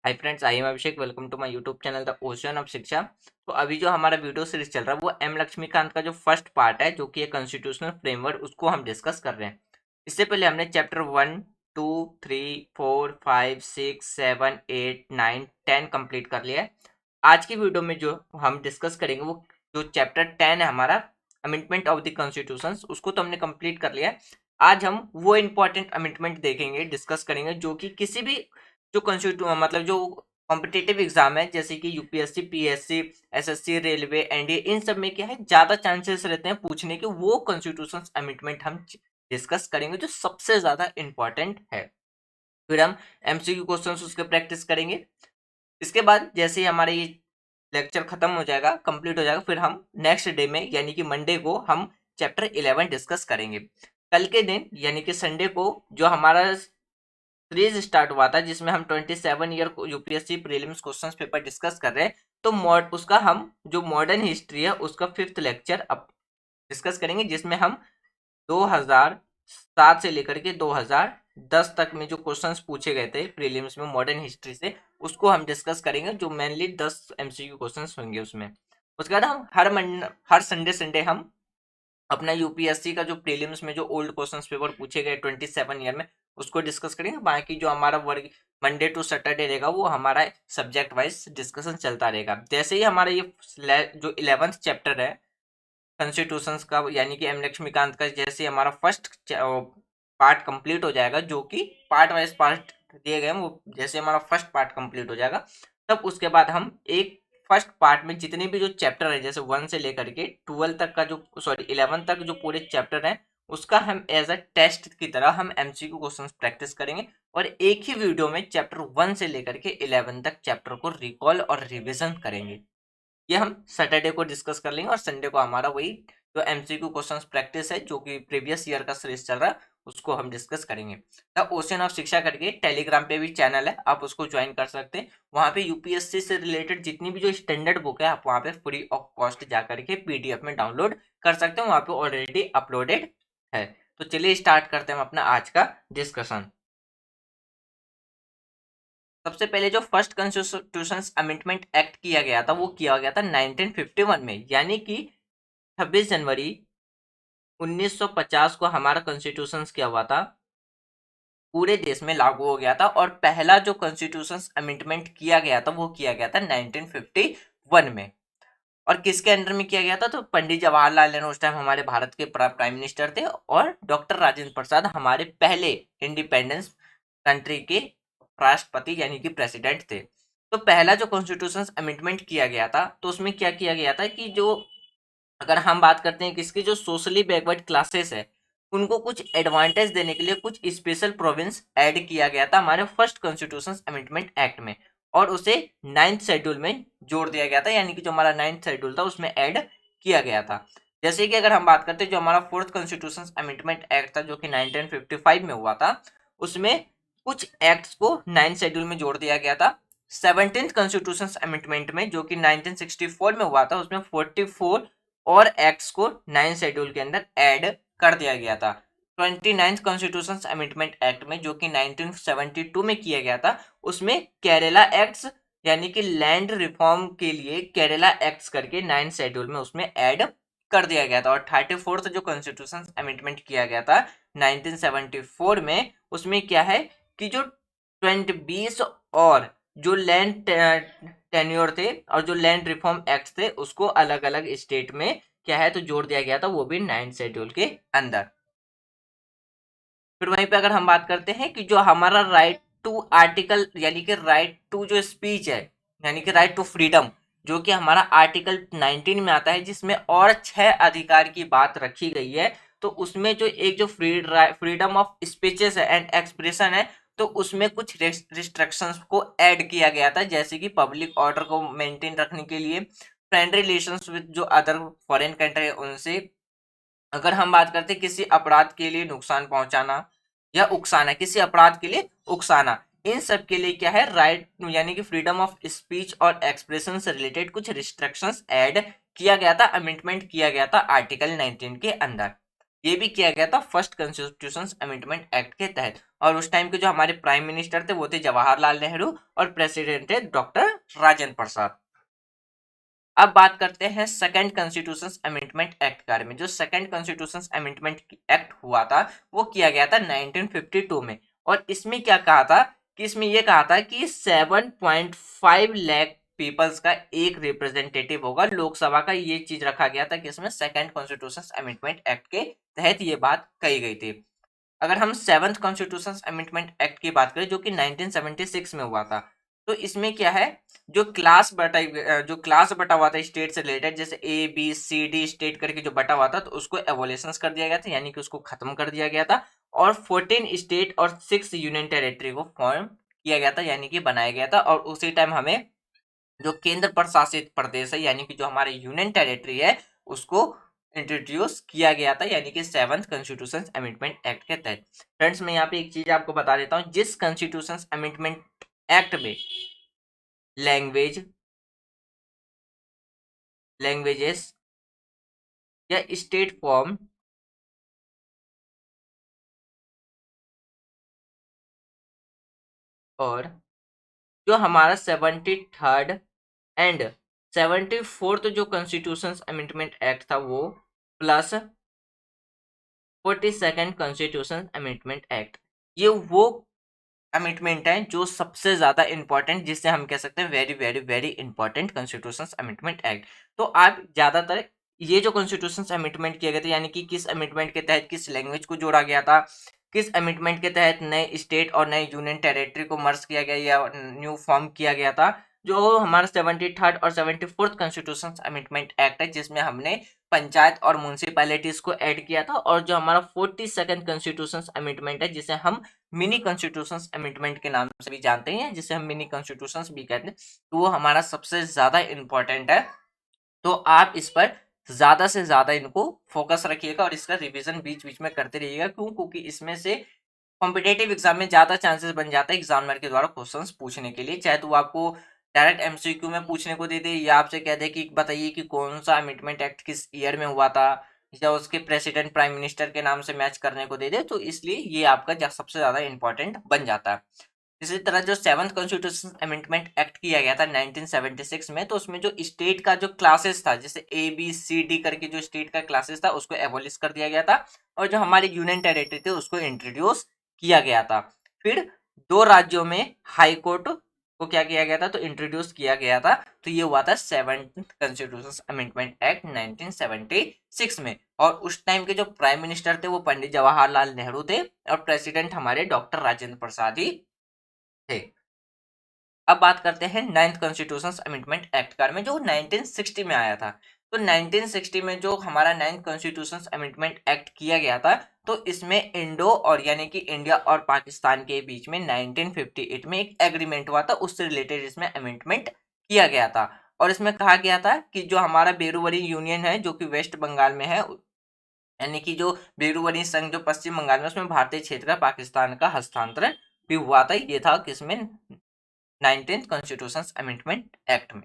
Hi friends, I am Abhishek. Welcome to my YouTube channel the Ocean of Shiksha. तो अभी जो हमारा वीडियो सीरीज चल रहा है वो एम लक्ष्मीकांत का जो फर्स्ट पार्ट है, जो कि एक कॉन्स्टिट्यूशनल फ्रेमवर्क, उसको हम डिस्कस कर रहे हैं। इससे पहले हमने चैप्टर 1, 2, 3, 4, 5, 6, 7, 8, 9, 10 कंप्लीट कर लिया है। आज की वीडियो में जो हम डिस्कस करेंगे वो जो चैप्टर 10 है हमारा, अमेंडमेंट ऑफ द कॉन्स्टिट्यूशन, उसको तो हमने कंप्लीट कर लिया है। आज हम वो इम्पोर्टेंट अमेंडमेंट देखेंगे, डिस्कस करेंगे, जो कि किसी भी जो कॉन्स्टिट्यू मतलब जो कॉम्पिटिटिव एग्जाम है, जैसे कि UPSC, PSC, SSC, railway, NDA, इन सब में क्या है, ज्यादा चांसेस रहते हैं पूछने के। वो कॉन्स्टिट्यूशन अमेंडमेंट हम डिस्कस करेंगे जो सबसे ज्यादा इंपॉर्टेंट है। फिर हम एमसीक्यू क्वेश्चंस उसके प्रैक्टिस करेंगे। इसके बाद जैसे ही हमारा ये लेक्चर खत्म हो जाएगा, कंप्लीट हो जाएगा, फिर हम नेक्स्ट डे में यानी कि मंडे को हम चैप्टर 11 डिस्कस करेंगे। कल के दिन यानी कि संडे को जो हमारा सीरीज स्टार्ट हुआ था, जिसमें हम 27 year UPSC prelims questions paper discuss कर रहे हैं, तो उसका हम जो मॉडर्न हिस्ट्री है उसका 5th लेक्चर अब डिस्कस करेंगे, जिसमें हम 2007 से लेकर के 2010 तक में जो क्वेश्चंस पूछे गए थे प्रीलिम्स में मॉडर्न हिस्ट्री से, उसको हम डिस्कस करेंगे, जो मेनली 10 एमसीक्यू क्वेश्चंस होंगे उसमें। उसके बाद हम हर संडे संडे हम अपना यूपीएससी का जो प्रीलिम्स में जो ओल्ड क्वेश्चंस पेपर पूछे गए 27 ईयर में, उसको डिस्कस करेंगे। बाकी जो हमारा वर्ग मंडे टू सैटरडे रहेगा वो हमारा सब्जेक्ट वाइज डिस्कशन चलता रहेगा। जैसे ही हमारा ये जो 11th चैप्टर है कॉन्स्टिट्यूशंस का, यानी कि एम लक्ष्मीकांत का, जैसे हमारा फर्स्ट पार्ट कंप्लीट हो जाएगा, जो कि पार्ट वाइज पार्ट दिए गए हैं, वो जैसे हमारा फर्स्ट पार्ट कंप्लीट हो जाएगा, तब उसके बाद हम एक फर्स्ट पार्ट में जितने भी जो चैप्टर है, जैसे 1 से लेकर के 12 तक का जो, सॉरी 11 तक जो पूरे चैप्टर है, उसका हम एज अ टेस्ट की तरह हम एमसीक्यू क्वेश्चंस प्रैक्टिस करेंगे। और एक ही वीडियो में चैप्टर 1 से लेकर के 11 तक चैप्टर को रिकॉल और रिविजन करेंगे। ये हम सैटरडे को डिस्कस कर लेंगे, और संडे को हमारा वही जो एमसीक्यू क्वेश्चंस प्रैक्टिस है, जो कि प्रीवियस ईयर का सीरीज चल रहा है, उसको हम डिस्कस करेंगे। द ओशन ऑफ शिक्षा करके टेलीग्राम पे भी चैनल है, आप उसको ज्वाइन कर सकते हैं। वहां पे यूपीएससी से रिलेटेड जितनी भी जो स्टैंडर्ड बुक है, आप वहां पे फ्री ऑफ कॉस्ट जा करके पीडीएफ में डाउनलोड कर सकते हैं, वहां पे ऑलरेडी अपलोडेड है। तो चलिए स्टार्ट करते हैं हम अपना आज का डिस्कशन। सबसे पहले जो फर्स्ट कॉन्स्टिट्यूशन अमेंडमेंट एक्ट किया गया था, वो किया गया था 1951 में, यानी कि 26 जनवरी 1950 को हमारा कॉन्स्टिट्यूशन क्या हुआ था, पूरे देश में लागू हो गया था। और पहला जो कॉन्स्टिट्यूशन अमेंडमेंट किया गया था वो किया गया था 1951 में। और किसके अंडर में किया गया था, तो पंडित जवाहरलाल नेहरू उस टाइम हमारे भारत के प्राइम मिनिस्टर थे, और डॉक्टर राजेंद्र प्रसाद हमारे पहले इंडिपेंडेंस कंट्री के राष्ट्रपति यानी कि प्रेसिडेंट थे। तो पहला जो कॉन्स्टिट्यूशन अमेंडमेंट किया गया था, तो उसमें क्या किया गया था कि जो, अगर हम बात करते हैं किसकी, जो सोशली बैकवर्ड क्लासेस है, उनको कुछ एडवांटेज देने के लिए कुछ स्पेशल प्रोविंस ऐड किया गया था हमारे फर्स्ट कॉन्स्टिट्यूशन अमेंडमेंट एक्ट में, और उसे 9th शेड्यूल में जोड़ दिया गया था, यानी कि जो हमारा 9th शेड्यूल था उसमें ऐड किया गया था। जैसे कि अगर हम बात करते हैं जो हमारा फोर्थ कॉन्स्टिट्यूशन अमेंडमेंट एक्ट था, जो कि 1955 में हुआ था, उसमें कुछ एक्ट्स को 9th शेड्यूल में जोड़ दिया गया था। 17th कॉन्स्टिट्यूशन अमेंडमेंट में, जो कि 1964 में हुआ था, उसमें 44 और एक्ट्स को 9 शेड्यूल के अंदर ऐड कर दिया गया था। 29th कॉन्स्टिट्यूशन अमेंडमेंट एक्ट में, जो कि 1972 में किया गया था, उसमें केरला एक्ट्स यानी कि लैंड रिफॉर्म के लिए केरला एक्ट्स करके 9 शेड्यूल में उसमें ऐड कर दिया गया था। और 34th जो कॉन्स्टिट्यूशन अमेंडमेंट किया गया था 1974 में, उसमें क्या है कि जो 20 और जो लैंड टेन्योर थे और जो लैंड रिफॉर्म एक्ट थे, उसको अलग अलग स्टेट में क्या है तो जोड़ दिया गया था, वो भी 9 शेड्यूल के अंदर। फिर वहीं पे अगर हम बात करते हैं कि जो हमारा राइट टू आर्टिकल यानी कि राइट टू जो स्पीच है, यानी कि राइट टू फ्रीडम, जो कि हमारा आर्टिकल 19 में आता है, जिसमें और 6 अधिकार की बात रखी गई है। तो उसमें जो एक जो फ्रीडम ऑफ स्पीचेस है एंड एक्सप्रेशन है, तो उसमें कुछ रिस्ट्रिक्शंस को ऐड किया गया था, जैसे कि पब्लिक ऑर्डर को मेंटेन रखने के लिए, फ्रेंड रिलेशंस विद जो अदर फॉरेन कंट्री है उनसे, अगर हम बात करते हैं किसी अपराध के लिए नुकसान पहुंचाना या उकसाना, किसी अपराध के लिए उकसाना, इन सब के लिए क्या है, राइट यानी कि फ्रीडम ऑफ स्पीच और एक्सप्रेशन से रिलेटेड कुछ रिस्ट्रिक्शंस ऐड किया गया था, अमेंडमेंट किया गया था आर्टिकल 19 के अंदर। ये भी किया गया था फर्स्ट कॉन्स्टिट्यूशन अमेंडमेंट एक्ट के तहत। और उस टाइम के जो हमारे प्राइम मिनिस्टर थे वो थे जवाहरलाल नेहरू और प्रेसिडेंट थे डॉक्टर राजेंद्र प्रसाद। अब बात करते हैं सेकंड कॉन्स्टिट्यूशन अमेंडमेंट एक्ट के बारे में। जो सेकंड कॉन्स्टिट्यूशन अमेंडमेंट एक्ट हुआ था वो किया गया था 1952 में। और इसमें क्या कहा था कि इसमें यह कहा था कि 7.5 लाख पीपल्स का एक रिप्रेजेंटेटिव होगा लोकसभा का। ये चीज रखा गया था कि इसमें सेकंड कॉन्स्टिट्यूशन अमेंडमेंट एक्ट के तहत ये बात कही गई थी। अगर हम सेवंथ कॉन्स्टिट्यूशन अमेंडमेंट एक्ट की बात करें जो कि 1976 में हुआ था, तो इसमें क्या है, जो क्लास बटा हुआ था स्टेट से रिलेटेड, जैसे A B C D state करके जो बटा हुआ था, तो उसको एबोलिशन कर दिया गया था, यानी कि उसको खत्म कर दिया गया था। और 14 स्टेट और 6 यूनियन टेरिटरी को फॉर्म किया गया था, यानी कि बनाया गया था। और उसी टाइम हमें जो केंद्र प्रशासित प्रदेश है, यानी कि जो हमारे यूनियन टेरिटरी है, उसको इंट्रोड्यूस किया गया था, यानी कि सेवंथ कॉन्स्टिट्यूशन अमेंडमेंट एक्ट के तहत। फ्रेंड्स, मैं यहाँ पे एक चीज आपको बता देता हूँ, जिस कॉन्स्टिट्यूशन अमेंडमेंट एक्ट में लैंग्वेजेस या स्टेट फॉर्म और जो हमारा 73rd एंड 74th जो कॉन्स्टिट्यूशन अमेंडमेंट एक्ट था वो, plus 42nd constitution amendment act, ये वो अमेंडमेंट है जो सबसे ज्यादा इंपॉर्टेंट, जिससे हम कह सकते हैं very very very important constitution amendment act. तो आप ज्यादातर ये जो कॉन्स्टिट्यूशन अमेंडमेंट किया गया था, यानी कि किस अमेंडमेंट के तहत किस लैंग्वेज को जोड़ा गया था, किस अमेंडमेंट के तहत नए स्टेट और नए यूनियन टेरिटरी को मर्ज किया गया या न्यू फॉर्म किया गया था, जो हमारा 73rd और 74th कॉन्स्टिट्यूशन अमेंडमेंट एक्ट है, जिसमें हमने पंचायत और म्यूनसिपैलिटीज को ऐड किया था। और जो हमारा 42nd कॉन्स्टिट्यूशन अमेंडमेंट है, जिसे हम मिनी कॉन्स्टिट्यूशन अमेंडमेंट के नाम से भी जानते हैं, जिसे हम मिनी कॉन्स्टिट्यूशन भी कहते हैं, तो वो हमारा सबसे ज्यादा इंपॉर्टेंट है। तो आप इस पर ज्यादा से ज्यादा इनको फोकस रखिएगा और इसका रिवीजन बीच बीच में करते रहिएगा। क्यों? क्योंकि इसमें से कॉम्पिटेटिव एग्जाम में ज्यादा चांसेस बन जाता है एग्जामिनर के द्वारा क्वेश्चंस पूछने के लिए, चाहे तो वो आपको डायरेक्ट एमसीक्यू में पूछने को दे दे या आपसे कह दे कि बताइए कि कौन सा अमेंडमेंट एक्ट किस ईयर में हुआ था, या उसके प्रेसिडेंट प्राइम मिनिस्टर के नाम से मैच करने को दे दे, तो इसलिए ये आपका सबसे ज्यादा इंपॉर्टेंट बन जाता है। इसी तरह जो सेवंथ कॉन्स्टिट्यूशन अमेंडमेंट एक्ट किया गया था 1976 में, तो उसमें जो स्टेट का जो क्लासेस था, जैसे ए बी सी डी करके जो स्टेट का क्लासेस था, उसको एबोलिश कर दिया गया था। और जो हमारे यूनियन टेरिटरी थे उसको इंट्रोड्यूस किया गया था। फिर दो राज्यों में हाई कोर्ट को क्या किया गया था, तो इंट्रोड्यूस किया गया था। तो ये हुआ था सेवंथ कॉन्स्टिट्यूशन अमेंडमेंट एक्ट 1976 में। और उस टाइम के जो प्राइम मिनिस्टर थे वो पंडित जवाहरलाल नेहरू थे और प्रेसिडेंट हमारे डॉक्टर राजेंद्र प्रसाद ही थे। अब बात करते हैं ninth constitution amendment act car में, जो 1960 में आया था। तो 1960 में जो हमारा नाइन्थ कॉन्स्टिट्यूशन अमेंडमेंट एक्ट किया गया था, तो इसमें इंडो और यानी कि इंडिया और पाकिस्तान के बीच में 1958 में एक एग्रीमेंट हुआ था, उससे रिलेटेड इसमें अमेंडमेंट किया गया था। और इसमें कहा गया था कि जो हमारा बेरूवरी यूनियन है जो कि वेस्ट बंगाल में है, यानी कि जो बेरूवरी संघ जो पश्चिम बंगाल में, उसमें भारतीय क्षेत्र का पाकिस्तान का हस्तांतरण भी हुआ था। ये था किसमें, 19th कॉन्स्टिट्यूशन अमेंडमेंट एक्ट में।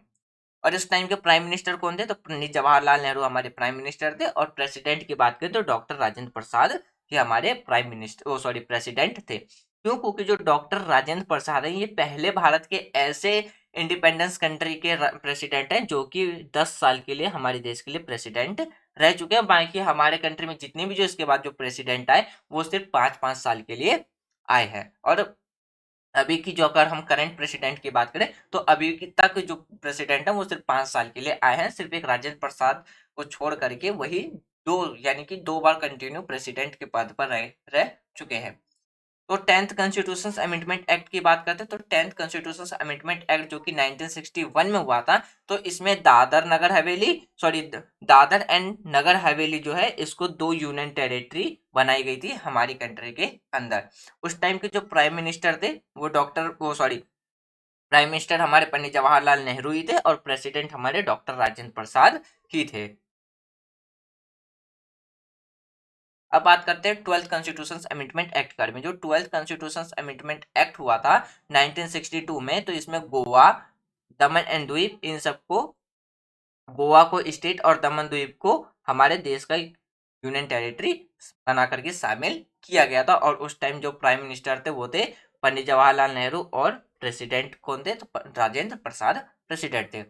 और इस टाइम के प्राइम मिनिस्टर कौन थे, तो पंडित जवाहरलाल नेहरू हमारे प्राइम मिनिस्टर थे। और प्रेसिडेंट की बात करें तो डॉक्टर राजेंद्र प्रसाद ये हमारे प्राइम मिनिस्टर प्रेसिडेंट थे। क्यों? क्योंकि जो डॉक्टर राजेंद्र प्रसाद है ये पहले भारत के ऐसे इंडिपेंडेंस कंट्री के प्रेसिडेंट हैं जो कि 10 साल के लिए हमारे देश के लिए प्रेसिडेंट रह चुके हैं। बाकी हमारे कंट्री में जितने भी जो इसके बाद जो प्रेसिडेंट आए वो सिर्फ 5-5 साल के लिए आए हैं। और अभी की जो अगर हम करंट प्रेसिडेंट की बात करें तो अभी तक जो प्रेसिडेंट है वो सिर्फ 5 साल के लिए आए हैं। सिर्फ एक राजेंद्र प्रसाद को छोड़ करके वही दो, यानी कि 2 बार कंटिन्यू प्रेसिडेंट के पद पर रह चुके हैं। तो 10th कॉन्स्टिट्यूशन अमेंडमेंट एक्ट की बात करते हैं, तो 10th कॉन्स्टिट्यूशन अमेंडमेंट एक्ट जो कि 1961 में हुआ था, तो इसमें दादर एंड नगर हवेली जो है इसको 2 यूनियन टेरिटरी बनाई गई थी हमारी कंट्री के अंदर। उस टाइम के जो प्राइम मिनिस्टर थे प्राइम मिनिस्टर हमारे पंडित जवाहरलाल नेहरू ही थे और प्रेसिडेंट हमारे डॉक्टर राजेंद्र प्रसाद ही थे। अब बात करते हैं 12th कॉन्स्टिट्यूशन अमेंडमेंट एक्ट के बारे में। जो 12th कॉन्स्टिट्यूशन अमेंडमेंट एक्ट हुआ था 1962 में, तो इसमें गोवा, दमन एंड द्वीप, इन सबको, गोवा को स्टेट और दमन द्वीप को हमारे देश का यूनियन टेरिटरी बना करके शामिल किया गया था। और उस टाइम जो प्राइम मिनिस्टर थे वो थे पंडित जवाहरलाल नेहरू और प्रेसिडेंट कौन थे, तो राजेंद्र प्रसाद प्रेसिडेंट थे।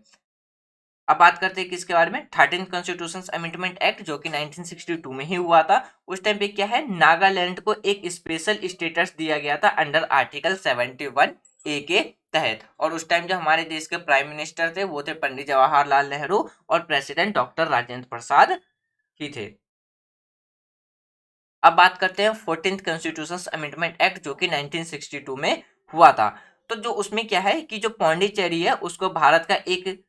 अब बात करते हैं किसके बारे में, 13th कॉन्स्टिट्यूशन अमेंडमेंट एक्ट जो कि 1962 में ही हुआ था। उस टाइम पे क्या है, नागालैंड को एक स्पेशल स्टेटस दिया गया था अंडर आर्टिकल 71 ए के तहत। और उस टाइम जो हमारे देश के प्राइम मिनिस्टर थे वो थे पंडित जवाहरलाल नेहरू और प्रेसिडेंट डॉक्टर राजेंद्र प्रसाद ही थे। अब बात करते हैं 14th कॉन्स्टिट्यूशन अमेंडमेंट एक्ट जो कि 1962 में हुआ था। तो जो उसमें क्या है कि जो पौंडीचेरी है उसको भारत का एक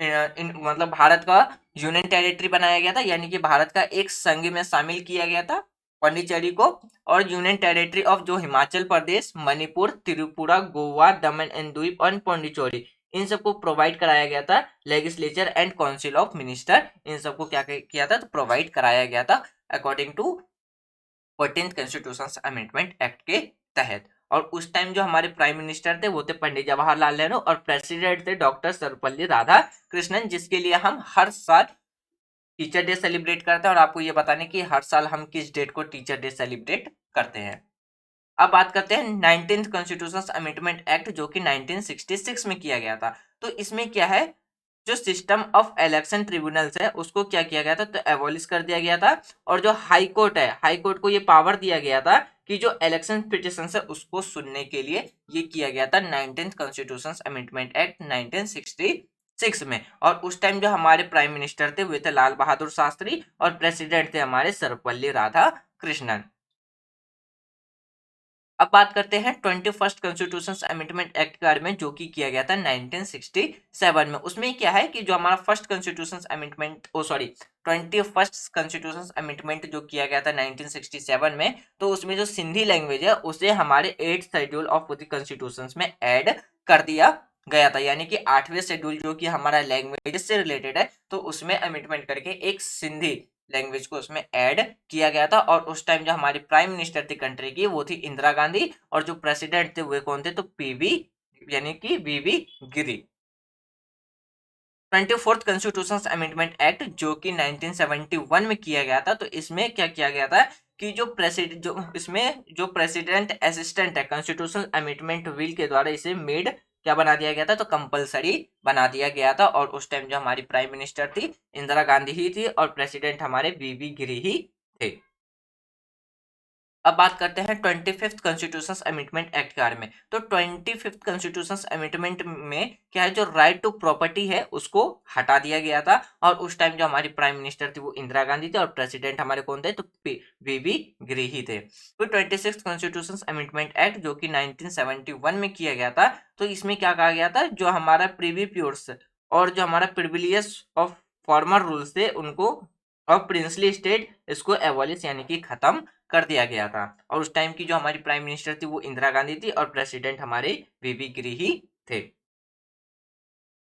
मतलब भारत का यूनियन टेरिटरी बनाया गया था, यानी कि भारत का एक संघ में शामिल किया गया था पौंडीचेरी को। और यूनियन टेरिटरी ऑफ जो हिमाचल प्रदेश, मणिपुर, त्रिपुरा, गोवा, दमन एंड दीव और पौंडीचेरी, इन सबको प्रोवाइड कराया गया था legislature and council of minister, इन सबको क्या किया था, तो प्रोवाइड कराया गया था according to 14th constitution amendment act के तहत। और उस टाइम जो हमारे प्राइम मिनिस्टर थे वो थे पंडित जवाहरलाल नेहरू और प्रेसिडेंट थे डॉक्टर सर्वपल्ली राधाकृष्णन, जिसके लिए हम हर साल टीचर डे सेलिब्रेट करते हैं। और आपको ये बताने की हर साल हम किस डेट को टीचर डे सेलिब्रेट करते हैं। अब बात करते हैं 19th कॉन्स्टिट्यूशन अमेंडमेंट एक्ट जो कि 1966 में किया गया था। तो इसमें क्या है, जो सिस्टम ऑफ इलेक्शन ट्रिब्यूनल्स है उसको क्या किया गया था, तो एबॉलिश कर दिया गया था। और जो हाई कोर्ट है, हाई कोर्ट को ये पावर दिया गया था कि जो इलेक्शन पिटिशन है उसको सुनने के लिए ये किया गया था 19th कॉन्स्टिट्यूशन अमेंडमेंट एक्ट 1966 में। और उस टाइम जो हमारे प्राइम मिनिस्टर थे वे थे लाल बहादुर शास्त्री और प्रेसिडेंट थे हमारे सर्वपल्ली राधाकृष्णन। अब बात करते हैं 21st कॉन्स्टिट्यूशन अमेंडमेंट एक्ट के बारे में जो कि किया गया था 1967 में। उसमें क्या है कि जो हमारा first constitution amendment 21st constitution amendment जो किया गया था 1967 में, तो उसमें जो सिंधी लैंग्वेज है उसे हमारे 8th schedule of the constitution में ऐड कर दिया गया था। यानी कि 8वें शेड्यूल जो कि हमारा लैंग्वेज से रिलेटेड है, तो उसमें अमेंडमेंट करके एक सिंधी लैंग्वेज को उसमें ऐड किया गया था। और उस टाइम जो हमारी प्राइम मिनिस्टर थी कंट्री की वो थी इंदिरा गांधी और जो प्रेसिडेंट थे वे कौन थे, तो पीवी यानी कि वीवी गिरी। 24th कॉन्स्टिट्यूशन अमेंडमेंट एक्ट जो कि 1971 में किया गया था। तो इसमें क्या किया गया था कि जो प्रेसिडेंट असिस्टेंट है कॉन्स्टिट्यूशन अमेंडमेंट बिल के द्वारा इसे मेड क्या बना दिया गया था, तो कंपलसरी बना दिया गया था। और उस टाइम जो हमारी प्राइम मिनिस्टर थी इंदिरा गांधी ही थी और प्रेसिडेंट हमारे वीवी गिरी ही थे। अब बात करते हैं 25th कॉन्स्टिट्यूशन अमेंडमेंट एक्ट के बारे में। तो 25th कॉन्स्टिट्यूशन अमेंडमेंट में क्या है, जो राइट टू प्रॉपर्टी है उसको हटा दिया गया था। और उस टाइम जो हमारी प्राइम मिनिस्टर थी वो इंदिरा गांधी थे और प्रेसिडेंट हमारे कौन थे, तो वीवी गिरी ही थे। तो 26th कॉन्स्टिट्यूशन अमेंडमेंट एक्ट जो कि 1971 में किया गया था। तो इसमें क्या कहा गया था, जो हमारा प्रीवी प्योर्स और जो हमारा प्रिविलियस ऑफ फॉर्मर रूल्स थे उनको और प्रिंसली स्टेट इसको एबॉलिश यानी कि खत्म कर दिया गया था। और उस टाइम की जो हमारी प्राइम मिनिस्टर थी वो इंदिरा गांधी थी और प्रेसिडेंट हमारे वीवी गिरी ही थे।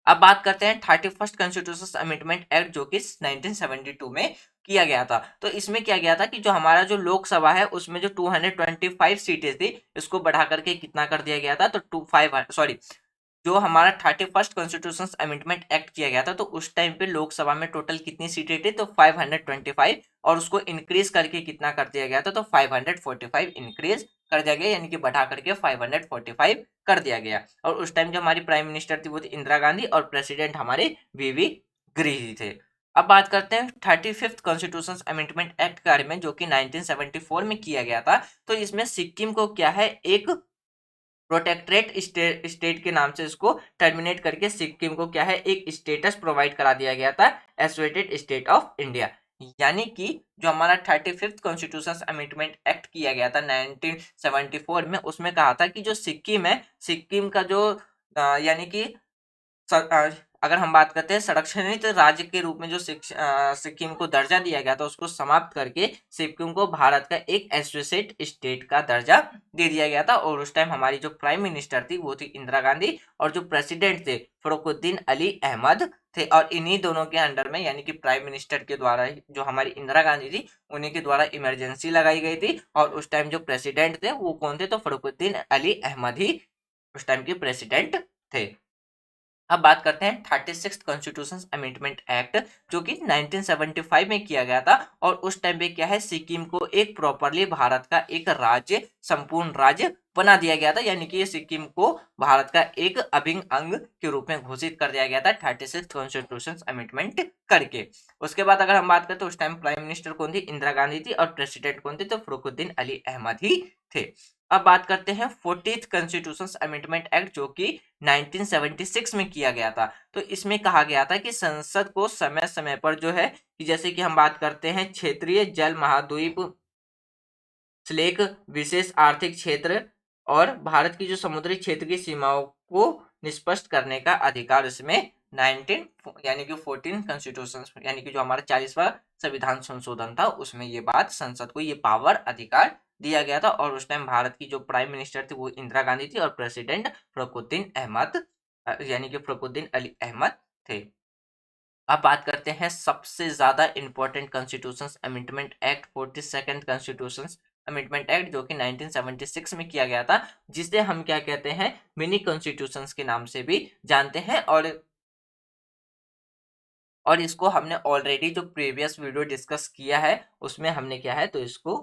अब बात करते हैं 31st कॉन्स्टिट्यूशन अमेंडमेंट एक्ट जो कि 1972 में किया गया था। तो इसमें क्या गया था कि जो हमारा जो लोकसभा है उसमें जो 225 सीटें थी इसको बढ़ा करके कितना कर दिया गया था, तो 25 जो हमारा 31st कॉन्स्टिट्यूशन अमेंडमेंट एक्ट किया गया था तो उस टाइम पे लोकसभा में टोटल कितनी सीटें थी, तो 525। और उसको इंक्रीज करके कितना कर दिया गया था, तो 545 इंक्रीज कर दिया गया, यानी कि बढ़ा करके 545 कर दिया गया। और उस टाइम जो हमारी प्राइम मिनिस्टर थी वो थी इंदिरा गांधी और प्रेसिडेंट हमारे वीवी गिरी थे। अब बात करते हैं 35th कॉन्स्टिट्यूशन अमेंडमेंट एक्ट के बारे में जो कि 1974 में किया गया था। तो इसमें सिक्किम को क्या है, एक प्रोटेक्टरेट स्टेट के नाम से इसको टर्मिनेट करके सिक्किम को क्या है, एक स्टेटस प्रोवाइड करा दिया गया था एसोसिएटेड स्टेट ऑफ इंडिया। यानी कि जो हमारा 35th कॉन्स्टिट्यूशन अमेंडमेंट एक्ट किया गया था 1974 में, उसमें कहा था कि जो सिक्किम है, सिक्किम का जो यानी कि अगर हम बात करते हैं संरक्षित राज्य के रूप में जो सिक्किम को दर्जा दिया गया था उसको समाप्त करके सिक्किम को भारत का एक एसोसिएट स्टेट का दर्जा दे दिया गया था। और उस टाइम हमारी जो प्राइम मिनिस्टर थी वो थी इंदिरा गांधी और जो प्रेसिडेंट थे फरुखुद्दीन अली अहमद थे। और इन्हीं दोनों के अंडर में यानी कि प्राइम मिनिस्टर के द्वारा जो हमारी इंदिरा गांधी थी उन्हीं के द्वारा इमरजेंसी लगाई गई थी। और उस टाइम जो प्रेसिडेंट थे वो कौन थे, तो फरुखुद्दीन अली अहमद ही उस टाइम के प्रेसिडेंट थे। अब बात करते हैं 36 कॉन्स्टिट्यूशन अमेंडमेंट एक्ट, जो कि 1975 में किया गया था। और उस टाइम पे क्या है, सिक्किम को एक प्रॉपरली भारत का एक राज्य, संपूर्ण राज्य बना दिया गया था, यानी कि ये सिक्किम को भारत का एक अभिन्न अंग के रूप में घोषित कर दिया गया था 36 कॉन्स्टिट्यूशन अमेंडमेंट करके। उसके बाद अगर हम बात करें तो उस टाइम प्राइम मिनिस्टर कौन थी, इंदिरा गांधी थी, और प्रेसिडेंट कौन थे, तो फखरुद्दीन अली अहमद ही थे। अब बात करते हैं 40th कॉन्स्टिट्यूशन अमेंडमेंट एक्ट, जो कि 1976 में किया गया था। तो इसमें कहा गया था कि संसद को समय समय पर जो है कि जैसे कि हम बात करते हैं क्षेत्रीय जल महाद्वीप स्लेक विशेष आर्थिक क्षेत्र और भारत की जो समुद्री क्षेत्र की सीमाओं को निष्पष्ट करने का अधिकार इसमें 19 यानी कि 14 कॉन्स्टिट्यूशन यानी कि जो हमारा 40वां संविधान संशोधन था उसमें ये बात, संसद को ये पावर अधिकार दिया गया था। और उस टाइम भारत की जो प्राइम मिनिस्टर थी वो इंदिरा गांधी थी और प्रेसिडेंट फखरुद्दीन अहमद यानी कि फखरुद्दीन अली अहमद थे। अब बात करते हैं सबसे ज्यादा important constitution amendment act, 42nd constitution amendment act, जो कि 1976 में किया गया था, जिसे हम क्या कहते हैं, मिनी कॉन्स्टिट्यूशंस के नाम से भी जानते हैं। और इसको हमने ऑलरेडी जो प्रीवियस वीडियो डिस्कस किया है उसमें हमने क्या है, तो इसको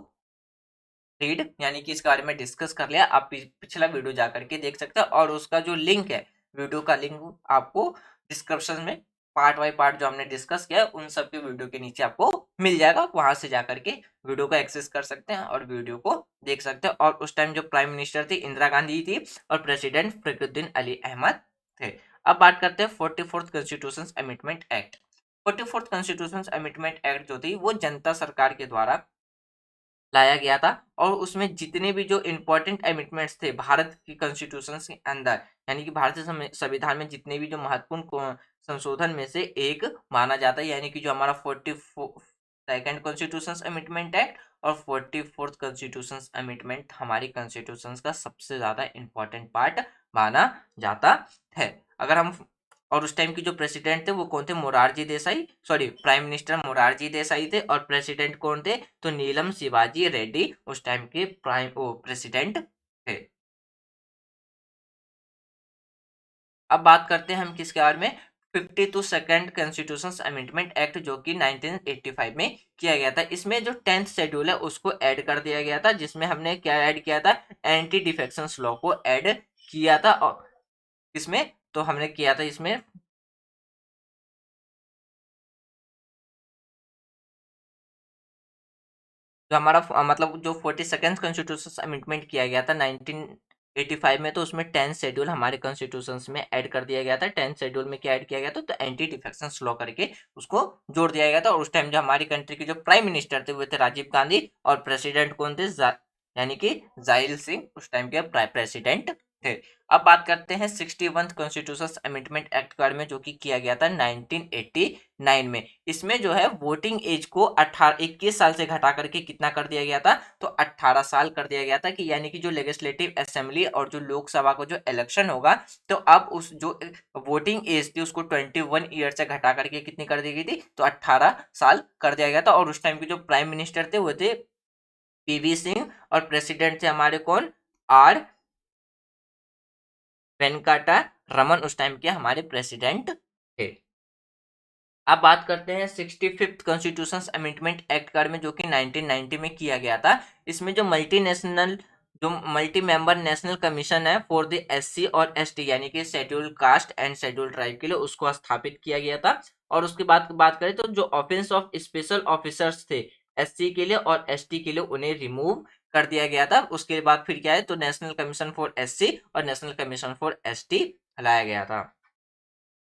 रीड यानी कि इसके बारे में डिस्कस कर लिया। आप पिछला वीडियो जा करके देख सकते हैं, और उसका जो लिंक है, वीडियो का लिंक आपको डिस्क्रिप्शन में पार्ट बाय पार्ट जो हमने डिस्कस किया है उन सब के वीडियो के नीचे आपको मिल जाएगा। वहां से जा करके वीडियो को एक्सेस कर सकते हैं और वीडियो को देख सकते हैं। और उस टाइम जो प्राइम मिनिस्टर थी इंदिरा गांधी थी और प्रेसिडेंट फखरुद्दीन अली अहमद थे। अब बात करते हैं 44th constitution amendment act. 44th constitution amendment act जो थी वो जनता सरकार के द्वारा लाया गया था। और उसमें जितने भी जो इम्पोर्टेंट अमेंडमेंट्स थे भारत की कॉन्स्टिट्यूशन के अंदर, यानी कि भारतीय संविधान में जितने भी जो महत्वपूर्ण संशोधन में से एक माना जाता है, यानी कि जो हमारा 42nd कॉन्स्टिट्यूशन अमेंडमेंट एक्ट और 44th कॉन्स्टिट्यूशन अमेंडमेंट हमारी कॉन्स्टिट्यूशन का सबसे ज्यादा इंपॉर्टेंट पार्ट माना जाता है। अगर हम और उस टाइम की जो प्रेसिडेंट थे वो कौन थे, Morarji Desai, sorry prime minister Morarji Desai थे, और प्रेसिडेंट कौन थे, तो नीलम शिवाजी रेड्डी उस टाइम के प्रेसिडेंट थे। अब बात करते हैं हम किसके बारे में, 52nd कॉन्स्टिट्यूशन अमेंडमेंट एक्ट, जो कि 1985 में किया गया था। इसमें जो 10th शेड्यूल है उसको ऐड कर दिया गया था, जिसमें हमने क्या ऐड किया था, एंटी डिफेक्शन लॉ को ऐड किया था। और इसमें तो हमने किया था इसमें जो हमारा मतलब जो 42nd कॉन्स्टिट्यूशन अमेंडमेंट किया गया था 1985 में, तो उसमें 10th शेड्यूल हमारे कॉन्स्टिट्यूशन में ऐड कर दिया गया था। 10th शेड्यूल में क्या ऐड किया गया था, तो एंटी डिफेक्शन लॉ करके उसको जोड़ दिया गया था। और उस टाइम जो हमारी कंट्री के जो प्राइम मिनिस्टर थे वो थे राजीव गांधी, और प्रेसिडेंट कौन थे, यानी कि जाइल सिंह उस टाइम के प्रेसिडेंट थे। अब बात करते हैं 61th कॉन्स्टिट्यूशन अमेंडमेंट एक्ट के बारे में, जो कि किया गया था 1989 में। इसमें जो है वोटिंग एज को 21 साल से घटा करके कितना कर दिया गया था, तो 18 साल कर दिया गया था। कि यानी कि जो लेजिस्लेटिव असेंबली और जो लोकसभा को जो इलेक्शन होगा, तो अब उस जो वोटिंग एज थी उसको 21 ईयर से घटा करके कितनी कर दी गई थी, तो 18 साल कर दिया गया था। और उस टाइम के जो प्राइम मिनिस्टर थे वो थे पीवी सिंह, और प्रेसिडेंट थे हमारे कौन, आर वेंकटा रमन उस टाइम के हमारे प्रेसिडेंट थे। अब बात करते हैं 65th कॉन्स्टिट्यूशन अमेंडमेंट एक्ट बारे में, जो कि 1990 में किया गया था। इसमें जो मल्टी मेंबर नेशनल कमीशन है फॉर द एससी और एसटी, यानी कि schedule caste and schedule tribe के लिए, उसको स्थापित किया गया था। और उसके बाद बात करें तो जो ऑफेंस ऑफ स्पेशल ऑफिसर्स थे एससी के लिए और एसटी के लिए, उन्हें रिमूव कर दिया गया था। उसके बाद फिर क्या है, तो नेशनल कमीशन फॉर एससी और नेशनल कमीशन फॉर एसटी लाया गया था।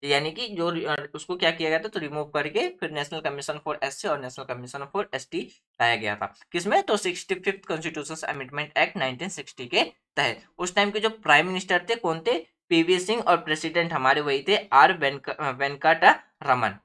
यानी कि जो उसको क्या किया गया था, तो रिमूव करके फिर नेशनल कमीशन फॉर एससी और नेशनल कमीशन फॉर एसटी लाया गया था। किसमें, तो 65th कॉन्स्टिट्यूशन अमेंडमेंट एक्ट 1960 के तहत। उस टाइम के जो प्राइम मिनिस्टर थे कौन थे, पीवी सिंह, और प्रेसिडेंट हमारे वही थे आर वेंकटा रमन।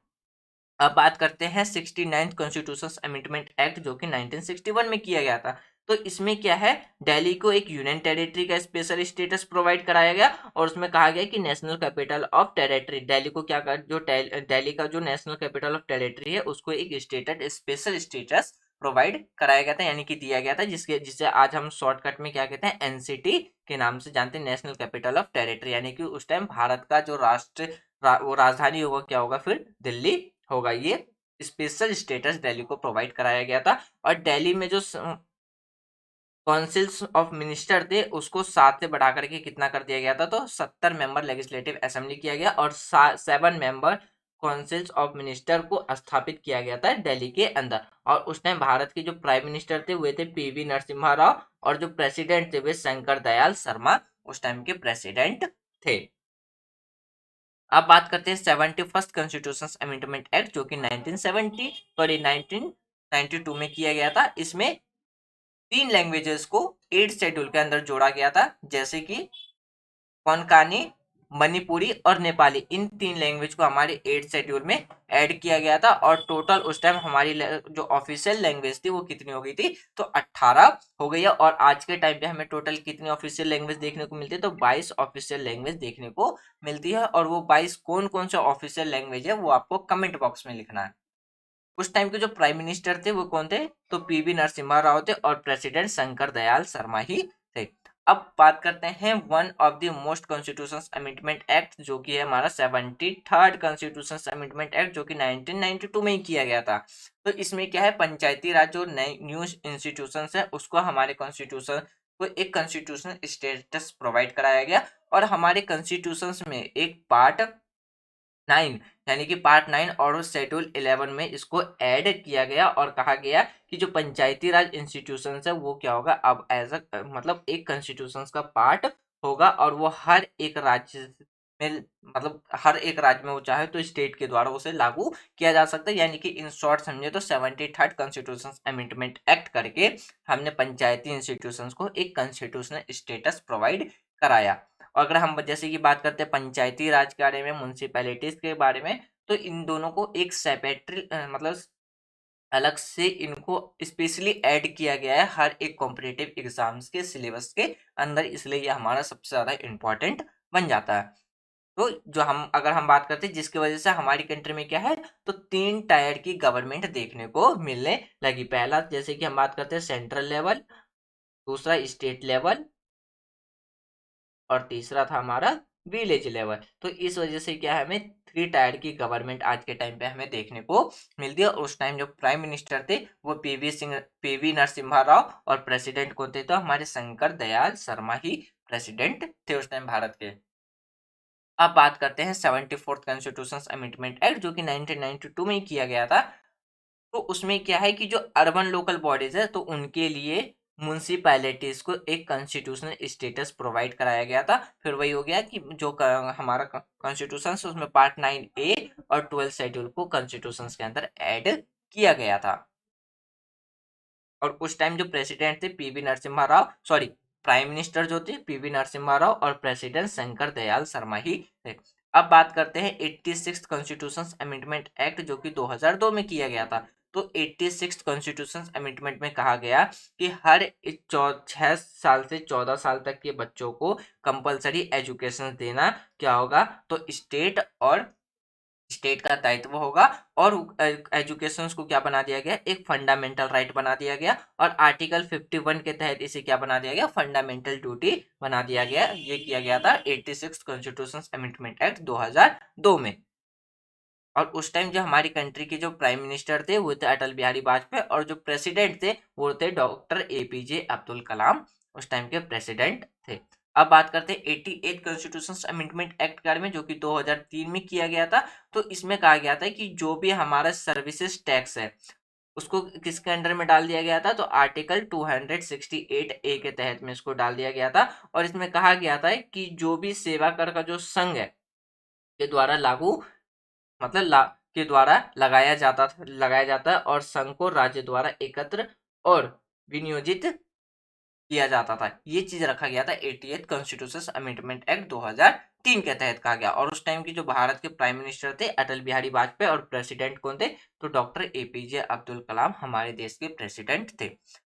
अब बात करते हैं 69th कॉन्स्टिट्यूशन अमेंडमेंट एक्ट, जो कि 1961 में किया गया था। तो इसमें क्या है, दिल्ली को एक यूनियन टेरिटरी का स्पेशल स्टेटस प्रोवाइड कराया गया, और उसमें कहा गया कि national capital of territory, Delhi को क्या कर, जो दिल्ली का जो नेशनल कैपिटल ऑफ टेरिटरी है उसको एक स्टेटस स्पेशल स्टेटस प्रोवाइड कराया गया था, यानी कि दिया गया था, जिसे आज हम शॉर्टकट में क्या कहते हैं, एनसीटी के नाम से जानते हैं, नेशनल कैपिटल ऑफ टेरिटरी। यानी कि उस टाइम भारत का जो वो राजधानी होगा क्या होगा, फिर दिल्ली होगा। ये स्पेशल स्टेटस दिल्ली को प्रोवाइड कराया गया था। और दिल्ली में जो काउंसिल्स ऑफ मिनिस्टर थे उसको 7 से बढ़ा करके कितना कर दिया गया था, तो 70 मेंबर लेजिस्लेटिव असेंबली किया गया और 7 मेंबर काउंसिल्स ऑफ मिनिस्टर को स्थापित किया गया था दिल्ली के अंदर। और उस टाइम भारत के जो प्राइम मिनिस्टर थे वे थे पीवी नरसिम्हा राव, और जो प्रेसिडेंट थे वे शंकर दयाल शर्मा उस टाइम के प्रेसिडेंट थे। अब बात करते हैं 71st कॉन्स्टिट्यूशन अमेंडमेंट एक्ट, जो कि 1992 में किया गया था। इसमें 3 लैंग्वेजेस को 8 शेड्यूल के अंदर जोड़ा गया था, जैसे कि कोंकणी, मणिपुरी और नेपाली। इन 3 लैंग्वेज को हमारे 8 शेड्यूल में ऐड किया गया था। और टोटल उस टाइम हमारी जो ऑफिशियल लैंग्वेज थी वो कितनी हो गई थी, तो 18 हो गई है। और आज के टाइम पे हमें टोटल कितनी ऑफिशियल लैंग्वेज देखने को मिलती है, तो 22 ऑफिशियल लैंग्वेज देखने को मिलती है। और वो 22 कौन कौन से ऑफिशियल लैंग्वेज है वो आपको कमेंट बॉक्स में लिखना है। उस टाइम के जो प्राइम मिनिस्टर थे वो कौन थे, तो पीवी नरसिम्हा राव थे, और प्रेसिडेंट शंकर दयाल शर्मा ही थे। अब बात करते हैं one of the most constitution amendment act, जो कि है हमारा 73rd कॉन्स्टिट्यूशन अमेंडमेंट एक्ट, जो कि 1992 में ही किया गया था। तो इसमें क्या है, पंचायती राज जो नई न्यू इंस्टीट्यूशन है उसको हमारे कॉन्स्टिट्यूशन को एक कॉन्स्टिट्यूशनल स्टेटस प्रोवाइड कराया गया। और हमारे कॉन्स्टिट्यूशन में एक पार्ट 9 यानी कि पार्ट 9 और शेड्यूल 11 में इसको ऐड किया गया और कहा गया कि जो पंचायती राज इंस्टीट्यूशन है वो क्या होगा, अब एज मतलब एक कॉन्स्टिट्यूशन का पार्ट होगा। और वो हर एक राज्य में, मतलब हर एक राज्य में वो चाहे तो स्टेट के द्वारा उसे लागू किया जा सकता है। यानी कि इन शॉर्ट समझे तो 73rd कॉन्स्टिट्यूशन अमेंडमेंट एक्ट करके हमने पंचायती इंस्टीट्यूशन को एक कॉन्स्टिट्यूशनल स्टेटस प्रोवाइड कराया। और अगर हम जैसे कि बात करते हैं पंचायती राज के बारे में, म्यूनसिपैलिटीज के बारे में, तो इन दोनों को एक सेपरेटरी मतलब अलग से इनको स्पेशली ऐड किया गया है हर एक कॉम्पिटिटिव एग्जाम्स के सिलेबस के अंदर, इसलिए ये हमारा सबसे ज्यादा इम्पोर्टेंट बन जाता है। तो जो हम अगर हम बात करते हैं जिसकी वजह से हमारी कंट्री में क्या है, तो 3 टायर की गवर्नमेंट देखने को मिलने लगी। पहला जैसे कि हम बात करते हैं सेंट्रल लेवल, दूसरा स्टेट लेवल, और तीसरा था हमारा विलेज लेवल। तो इस वजह से क्या है, हमें 3 टायर की गवर्नमेंट आज के टाइम पे हमें देखने को मिलती है। उस टाइम जो प्राइम मिनिस्टर थे वो पीवी नरसिम्हा राव, और प्रेसिडेंट कौन थे, तो हमारे शंकर दयाल शर्मा ही प्रेसिडेंट थे उस टाइम भारत के। अब बात करते हैं 74th कॉन्स्टिट्यूशन अमेंडमेंट एक्ट, जो कि 1992 में ही किया गया था। तो उसमें क्या है कि जो अर्बन लोकल बॉडीज है तो उनके लिए म्यूनसिपैलिटीज को एक कॉन्स्टिट्यूशनल स्टेटस प्रोवाइड कराया गया था। फिर वही हो गया कि जो हमारा कॉन्स्टिट्यूशन है उसमें पार्ट 9A और 12 शेड्यूल को कॉन्स्टिट्यूशन के अंदर ऐड किया गया था। और उस टाइम जो प्रेसिडेंट थे PV Narasimha Rao, sorry prime minister जो थे पीवी नरसिम्हा राव, और प्रेसिडेंट शंकर दयाल शर्मा ही थे। अब बात करते हैं 86th कॉन्स्टिट्यूशन अमेंडमेंट एक्ट, जो कि 2002 में किया गया था। तो 86th कॉन्स्टिट्यूशन अमेंडमेंट में कहा गया कि हर 6 साल से 14 साल तक के बच्चों को कंपलसरी एजुकेशन देना क्या होगा, तो स्टेट का दायित्व होगा। और एजुकेशन को क्या बना दिया गया, एक फंडामेंटल राइट बना दिया गया। और आर्टिकल 51 के तहत इसे क्या बना दिया गया, फंडामेंटल ड्यूटी बना दिया गया। ये किया गया था 86 कॉन्स्टिट्यूशन अमेंडमेंट एक्ट 2002 में। और उस टाइम जो हमारी कंट्री के जो प्राइम मिनिस्टर थे वो थे अटल बिहारी वाजपेयी, और जो प्रेसिडेंट थे वो थे डॉक्टर एपीजे अब्दुल कलाम, उस टाइम के प्रेसिडेंट थे। अब बात करते हैं 88 कॉन्स्टिट्यूशन अमेंडमेंट एक्ट के बारे में, जो कि 2003 में किया गया था। तो इसमें कहा गया था कि जो भी हमारा सर्विसेज टैक्स है उसको किसके अंडर में डाल दिया गया था, तो आर्टिकल 268A के तहत में इसको डाल दिया गया था। और इसमें कहा गया था कि जो भी सेवा कर का जो संघ है के द्वारा लागू मतलब के द्वारा लगाया जाता है, और संघ को राज्य द्वारा एकत्र और विनियोजित किया जाता था। ये चीज रखा गया था 88th कॉन्स्टिट्यूशन अमेंडमेंट एक्ट 2003 के तहत कहा गया। और उस टाइम की जो भारत के प्राइम मिनिस्टर थे अटल बिहारी वाजपेयी, और प्रेसिडेंट कौन थे, तो डॉक्टर एपीजे अब्दुल कलाम हमारे देश के प्रेसिडेंट थे।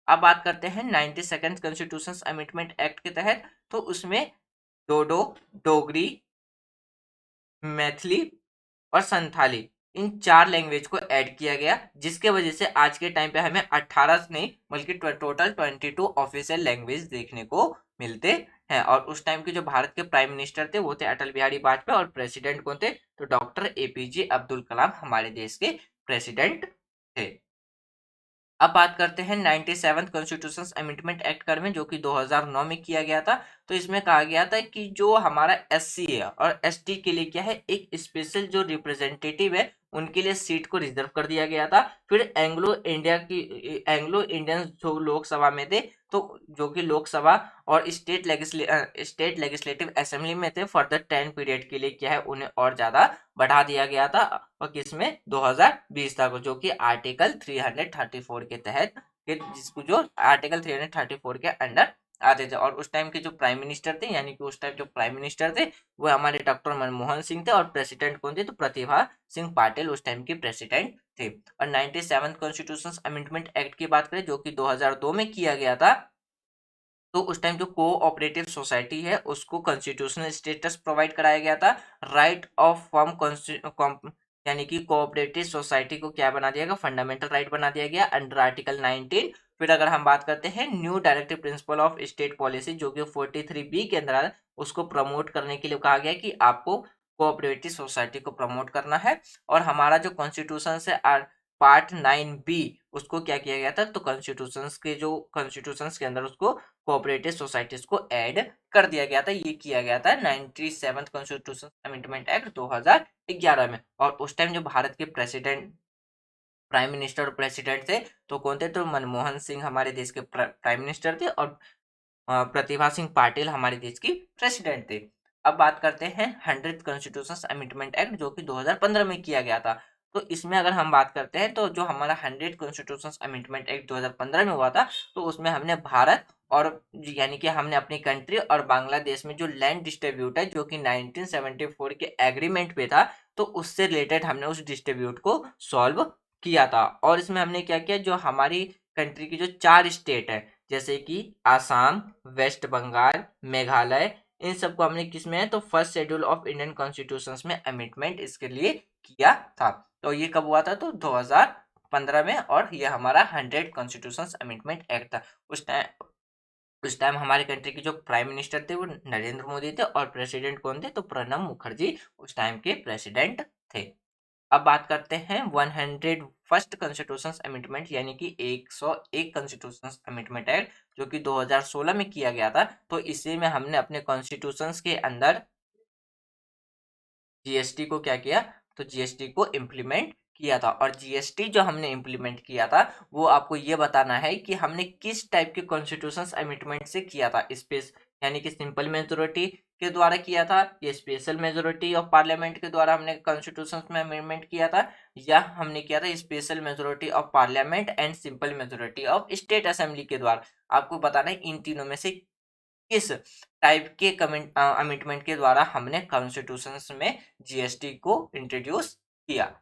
अब बात करते हैं 92nd कॉन्स्टिट्यूशन अमेंडमेंट एक्ट के तहत। तो उसमें डोडो, डोगरी, मैथिली और संथाली इन 4 लैंग्वेज को ऐड किया गया, जिसके वजह से आज के टाइम पे हमें 18 नहीं बल्कि टोटल 22 ऑफिशियल लैंग्वेज देखने को मिलते हैं। और उस टाइम के जो भारत के प्राइम मिनिस्टर थे वो थे अटल बिहारी वाजपेयी, और प्रेसिडेंट कौन थे, तो डॉक्टर एपीजे अब्दुल कलाम हमारे देश के प्रेसिडेंट थे। अब बात करते हैं 97 कॉन्स्टिट्यूशन अमेंडमेंट एक्ट कर में, जो कि 2009 में किया गया था। तो इसमें कहा गया था कि जो हमारा एससी है और एसटी के लिए क्या है, एक स्पेशल जो रिप्रेजेंटेटिव है उनके लिए सीट को रिजर्व कर दिया गया था। फिर एंग्लो इंडियन जो लोकसभा में थे, तो जो कि लोकसभा और स्टेट लेजिस्लेटिव असेंबली में थे, फर्दर 10 पीरियड के लिए क्या है उन्हें और ज्यादा बढ़ा दिया गया था। और किसमें, 2020 तक, जो कि आर्टिकल 334 के तहत, जिसको जो आर्टिकल 334 के अंडर आते थे। और उस टाइम के जो प्राइम मिनिस्टर थे, यानी कि उस टाइम जो प्राइम मिनिस्टर थे वो हमारे डॉक्टर मनमोहन सिंह थे, और प्रेसिडेंट कौन थे, तो प्रतिभा सिंह पाटिल उस टाइम की प्रेसिडेंट थे। और 97 कॉन्स्टिट्यूशन अमेंडमेंट एक्ट की बात करें, जो कि 2002 में किया गया था, तो उस टाइम जो कोऑपरेटिव सोसाइटी है उसको कॉन्स्टिट्यूशनल स्टेटस प्रोवाइड कराया गया था। राइट ऑफ फॉर्म यानी कि कोऑपरेटिव सोसाइटी को क्या बना दिया गया, फंडामेंटल राइट बना दिया गया अंडर आर्टिकल 19। फिर अगर हम बात करते हैं new directive principle of state policy, जो कि 43B के अंदर है, उसको प्रमोट करने के लिए कहा गया कि आपको कोऑपरेटिव सोसाइटी को प्रमोट करना है। और हमारा जो कॉन्स्टिट्यूशन से पार्ट 9B उसको क्या किया गया था, तो कॉन्स्टिट्यूशंस के अंदर उसको कोऑपरेटिव सोसाइटीज को ऐड कर दिया गया था। ये किया गया था 97 कॉन्स्टिट्यूशन अमेंडमेंट एक्ट 2011 में। और उस टाइम जो भारत के प्रेसिडेंट, प्राइम मिनिस्टर और प्रेसिडेंट थे, तो कौन थे, तो मनमोहन सिंह हमारे देश के प्राइम मिनिस्टर थे, और प्रतिभा सिंह पाटिल हमारे देश की प्रेसिडेंट थे। अब बात करते हैं 100th कॉन्स्टिट्यूशन अमेंडमेंट एक्ट, जो कि 2015 में किया गया था। तो इसमें अगर हम बात करते हैं, तो जो हमारा 100th कॉन्स्टिट्यूशन अमेंडमेंट एक्ट 2015 में हुआ था, तो उसमें हमने भारत और यानी कि हमने अपनी कंट्री और बांग्लादेश में जो लैंड डिस्ट्रीब्यूट है, जो कि 1974 के एग्रीमेंट पे था, तो उससे रिलेटेड हमने उस डिस्ट्रीब्यूट को सॉल्व किया था। और इसमें हमने क्या किया, जो हमारी कंट्री की जो 4 स्टेट है, जैसे कि आसाम, वेस्ट बंगाल, मेघालय, इन सबको हमने किस में है, तो first schedule of Indian constitution में अमेंडमेंट इसके लिए किया था। तो ये कब हुआ था, तो 2015 में। और ये हमारा 100 कॉन्स्टिट्यूशन अमेंडमेंट एक्ट था। उस टाइम हमारे कंट्री के जो प्राइम मिनिस्टर थे वो नरेंद्र मोदी थे, और प्रेसिडेंट कौन थे, तो प्रणब मुखर्जी उस टाइम के प्रेसिडेंट थे। अब बात करते हैं 101st कॉन्स्टिट्यूशन अमेंडमेंट, यानी कि 101 कॉन्स्टिट्यूशन अमेंडमेंट एक्ट, जो कि 2016 में किया गया था। तो इसी में हमने अपने कॉन्स्टिट्यूशन के अंदर जीएसटी को क्या किया, तो जीएसटी को इम्प्लीमेंट किया था। और जीएसटी जो हमने इम्प्लीमेंट किया था, वो आपको ये बताना है कि हमने किस टाइप के कॉन्स्टिट्यूशन अमेंडमेंट से किया था। स्पेस यानी कि सिंपल मेजोरिटी के द्वारा किया था, या स्पेशल मेजोरिटी ऑफ पार्लियामेंट के द्वारा हमने कॉन्स्टिट्यूशन में अमेंडमेंट किया था, या हमने किया था special majority of parliament and simple majority of state assembly के द्वारा। आपको बताना है इन तीनों में से किस टाइप के अमेंडमेंट के द्वारा हमने कॉन्स्टिट्यूशन में जीएसटी को इंट्रोड्यूस किया।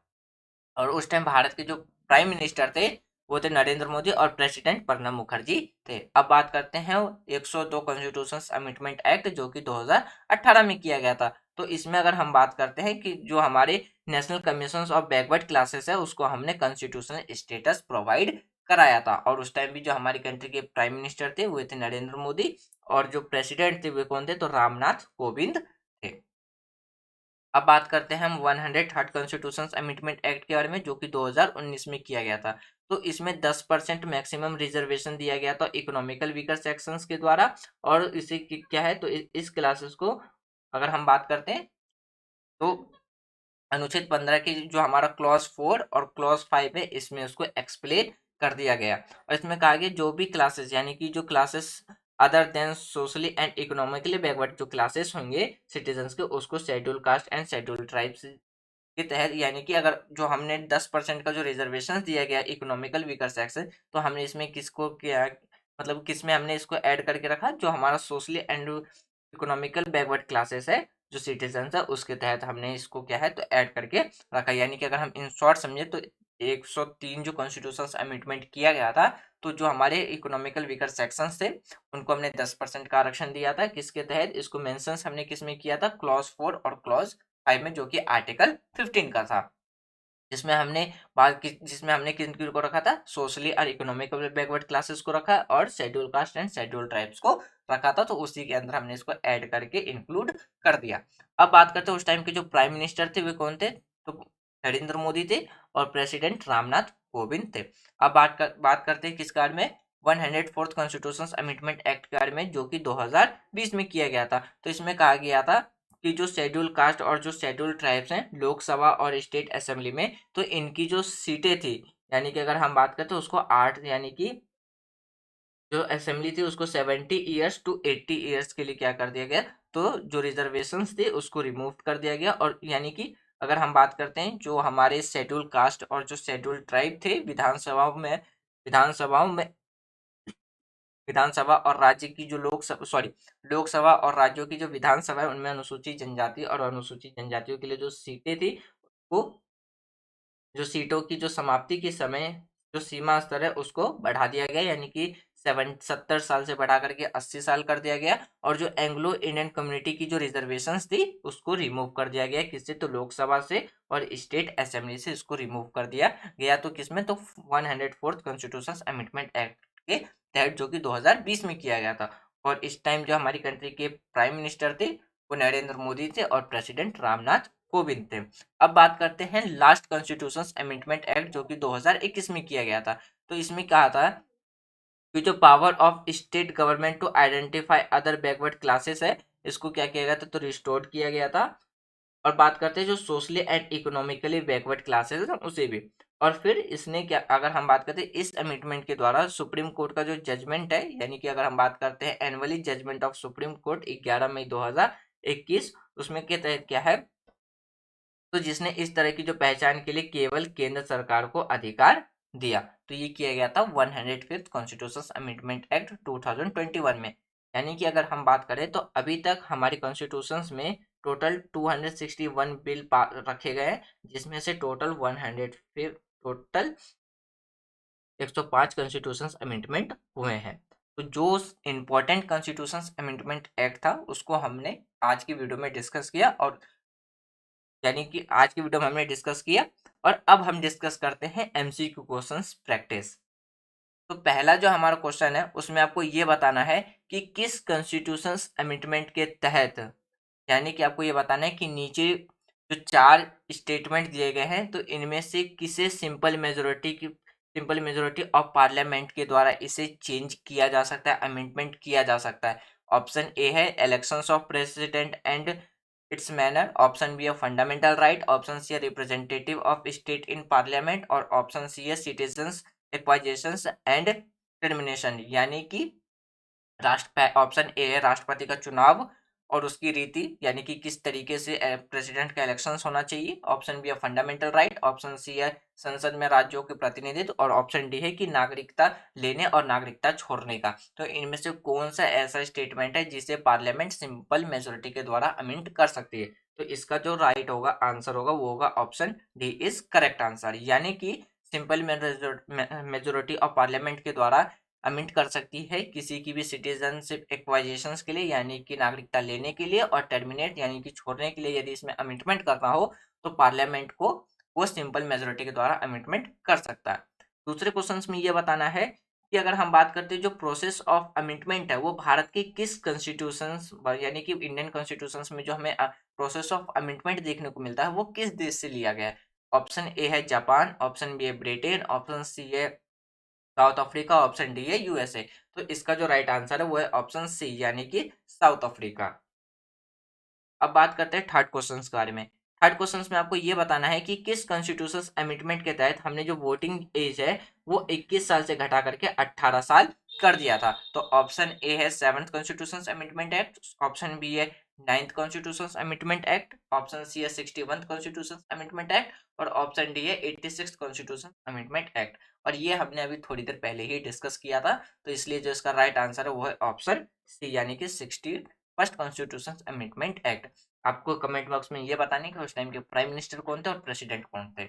और उस टाइम भारत के जो प्राइम मिनिस्टर थे वो थे नरेंद्र मोदी, और प्रेसिडेंट प्रणब मुखर्जी थे। अब बात करते हैं 102 कॉन्स्टिट्यूशन अमेंडमेंट एक्ट, जो कि 2018 में किया गया था। तो इसमें अगर हम बात करते हैं कि जो हमारे national commission of backward classes है उसको हमने कॉन्स्टिट्यूशनल स्टेटस प्रोवाइड कराया था। और उस टाइम भी जो हमारी कंट्री के प्राइम मिनिस्टर थे वो थे नरेंद्र मोदी, और जो प्रेसिडेंट थे वे कौन थे, तो रामनाथ कोविंद थे। अब बात करते हैं हम 103rd कॉन्स्टिट्यूशन अमेंडमेंट एक्ट के बारे में, जो कि 2019 में किया गया था। तो इसमें 10% मैक्सिमम रिजर्वेशन दिया गया था इकोनॉमिकल वीकर सेक्शंस के द्वारा। और इसे क्या है, तो इस क्लासेस को अगर हम बात करते हैं, तो अनुच्छेद 15 की जो हमारा क्लॉज 4 और क्लॉज 5 है, इसमें उसको एक्सप्लेन कर दिया गया। और इसमें कहा गया जो भी क्लासेस, यानी कि जो classes other than socially and economically backward जो क्लासेस होंगे सिटीजन्स के, उसको schedule caste and schedule tribes के तहत, यानी कि अगर जो हमने 10% का जो रिजर्वेशन दिया गया इकोनॉमिकल वीकर सेक्शन, तो हमने इसमें किसको क्या, मतलब किसमें हमने इसको ऐड करके रखा, जो हमारा socially and economical backward classes है जो सिटीजन है, उसके तहत हमने इसको क्या है, तो ऐड करके रखा। यानी कि अगर हम इन शॉर्ट समझे, तो 103 जो कॉन्स्टिट्यूशन अमेंडमेंट किया गया था, तो जो हमारे इकोनॉमिकल वीकर सेक्शंस थे उनको हमने 10% का आरक्षण दिया था। किसके तहत, इसको मेंशंस हमने किस में किया था, क्लॉज 4 और क्लॉज 5 में, जो कि आर्टिकल 15 का था। जिसमें हमने किन किन को रखा था, सोशली और इकोनॉमिकली बैकवर्ड क्लासेस को रखा और schedule caste and schedule tribes को रखा था। तो उसी के अंदर हमने इसको ऐड करके इंक्लूड कर दिया। अब बात करते हैं उस टाइम के जो प्राइम मिनिस्टर थे वे कौन थे, तो नरेंद्र मोदी थे और प्रेसिडेंट रामनाथ कोविंद थे। अब बात करते हैं किस कार्य में, 104th कॉन्स्टिट्यूशन अमेंडमेंट एक्ट कार्य में, जो कि 2020 में किया गया था। तो इसमें कहा गया था कि जो शेड्यूल कास्ट और जो शेड्यूल ट्राइब्स हैं लोकसभा और स्टेट असेंबली में, तो इनकी जो सीटें थी, यानी कि अगर हम बात करते हैं उसको 8, यानी कि जो असेंबली थी उसको 70 ईयर्स टू 80 ईयर्स के लिए क्या कर दिया गया, तो जो रिजर्वेशंस थे उसको रिमूव कर दिया गया। और यानी कि अगर हम बात करते हैं जो हमारे शेड्यूल कास्ट और जो शेड्यूल ट्राइब थे विधानसभाओं में विधानसभा और राज्य की जो लोकसभा और राज्यों की जो विधानसभा है उनमें अनुसूचित जनजाति और अनुसूचित जनजातियों के लिए जो सीटें थी, वो जो सीटों की जो समाप्ति के समय जो सीमा स्तर है उसको बढ़ा दिया गया, यानी कि 70 साल से बढ़ा करके 80 साल कर दिया गया। और जो एंग्लो इंडियन कम्युनिटी की जो रिजर्वेशंस थी उसको रिमूव कर दिया गया, किससे, तो लोकसभा से और स्टेट असेंबली से इसको रिमूव कर दिया गया। तो किसमें, तो 104th कॉन्स्टिट्यूशन अमेंडमेंट एक्ट के तहत, जो कि 2020 में किया गया था। और इस टाइम जो हमारी कंट्री के प्राइम मिनिस्टर थे वो नरेंद्र मोदी थे और प्रेसिडेंट रामनाथ कोविंद थे। अब बात करते हैं लास्ट कॉन्स्टिट्यूशन अमेंडमेंट एक्ट, जो कि 2021 में किया गया था। तो इसमें कहा था कि जो power of state government to identify other backward classes है, इसको क्या किया गया था, तो रिस्टोर किया गया था। और बात करते हैं जो socially and economically backward classes है उसे भी। और फिर इसने क्या, अगर हम बात करते हैं इस अमेंडमेंट के द्वारा सुप्रीम कोर्ट का जो जजमेंट है, यानी कि अगर हम बात करते हैं annually judgment of Supreme Court 11 मई 2021, उसमें के तहत क्या है, तो जिसने इस तरह की जो पहचान के लिए केवल केंद्र सरकार को अधिकार दिया। तो ये किया गया था 105th कॉन्स्टिट्यूशन अमेंडमेंट एक्ट 2021 में। यानी कि अगर हम बात करें तो अभी तक हमारे कॉन्स्टिट्यूशन में टोटल 261 बिल रखे गए हैं, जिसमें से टोटल 105 कॉन्स्टिट्यूशन अमेंडमेंट हुए हैं। तो जो इम्पोर्टेंट कॉन्स्टिट्यूशन अमेंडमेंट एक्ट था उसको हमने आज की वीडियो में डिस्कस किया, और यानी कि आज की वीडियो में हमने डिस्कस किया। और अब हम डिस्कस करते हैं एमसीक्यू क्वेश्चंस प्रैक्टिस। तो पहला जो हमारा क्वेश्चन है उसमें आपको ये बताना है कि किस कॉन्स्टिट्यूशन अमेंडमेंट के तहत, यानी कि आपको ये बताना है कि नीचे जो 4 स्टेटमेंट दिए गए हैं तो इनमें से किसे सिंपल मेजोरिटी ऑफ पार्लियामेंट के द्वारा इसे चेंज किया जा सकता है, अमेंडमेंट किया जा सकता है। ऑप्शन ए है elections of president and its manner, option B है फंडामेंटल राइट, ऑप्शन सी है representative of state in parliament, और ऑप्शन सी है सिटीजन्स एक्वाइजेशंस एंड टर्मिनेशन, यानी कि राष्ट्र ऑप्शन ए है राष्ट्रपति का चुनाव और उसकी रीति, यानी कि किस तरीके से प्रेसिडेंट का इलेक्शंस होना चाहिए, ऑप्शन बी है फंडामेंटल राइट, ऑप्शन सी है संसद में राज्यों के प्रतिनिधित्व, और ऑप्शन डी है कि नागरिकता लेने और नागरिकता छोड़ने का। तो इनमें से कौन सा ऐसा स्टेटमेंट है जिसे पार्लियामेंट सिंपल मेजोरिटी के द्वारा अमेंड कर सकती है, तो इसका जो राइट होगा आंसर होगा वो होगा option D is correct answer, यानी कि सिंपल मेजोरिटी ऑफ पार्लियामेंट के द्वारा अमेंड कर सकती है किसी की भी सिटीजनशिप एक्वाइजेशंस के लिए, यानी कि नागरिकता लेने के लिए, और टर्मिनेट यानी कि छोड़ने के लिए यदि इसमें अमेंडमेंट करना हो तो पार्लियामेंट को वो सिंपल मेजोरिटी के द्वारा अमेंडमेंट कर सकता है। दूसरे क्वेश्चन में ये बताना है कि अगर हम बात करते हैं जो प्रोसेस ऑफ अमेंडमेंट है वो भारत के किस कॉन्स्टिट्यूशन, यानी कि इंडियन कॉन्स्टिट्यूशन में जो हमें प्रोसेस ऑफ अमेंडमेंट देखने को मिलता है वो किस देश से लिया गया है। ऑप्शन ए है जापान, ऑप्शन बी है ब्रिटेन, ऑप्शन सी है साउथ अफ्रीका, ऑप्शन डी है यूएसए। तो इसका जो राइट आंसर है वो है ऑप्शन सी, यानी कि साउथ अफ्रीका। अब बात करते हैं थर्ड क्वेश्चन के बारे में। थर्ड क्वेश्चन में आपको ये बताना है कि किस कॉन्स्टिट्यूशन अमेंडमेंट के तहत हमने जो वोटिंग एज है वो 21 साल से घटा करके 18 साल कर दिया था। तो ऑप्शन ए है 7th constitution amendment act, option B है 9th constitution amendment act, option C है 61th कॉन्स्टिट्यूशन अमेंडमेंट एक्ट, और ऑप्शन डी है 86th कॉन्स्टिट्यूशन अमेंडमेंट एक्ट। और ये हमने अभी थोड़ी देर पहले ही डिस्कस किया था, तो इसलिए जो इसका राइट आंसर है वो है ऑप्शन सी, यानी कि 61st कॉन्स्टिट्यूशन अमेंडमेंट एक्ट। आपको कमेंट बॉक्स में ये बताने कि उस टाइम के प्राइम मिनिस्टर कौन थे और प्रेसिडेंट कौन थे।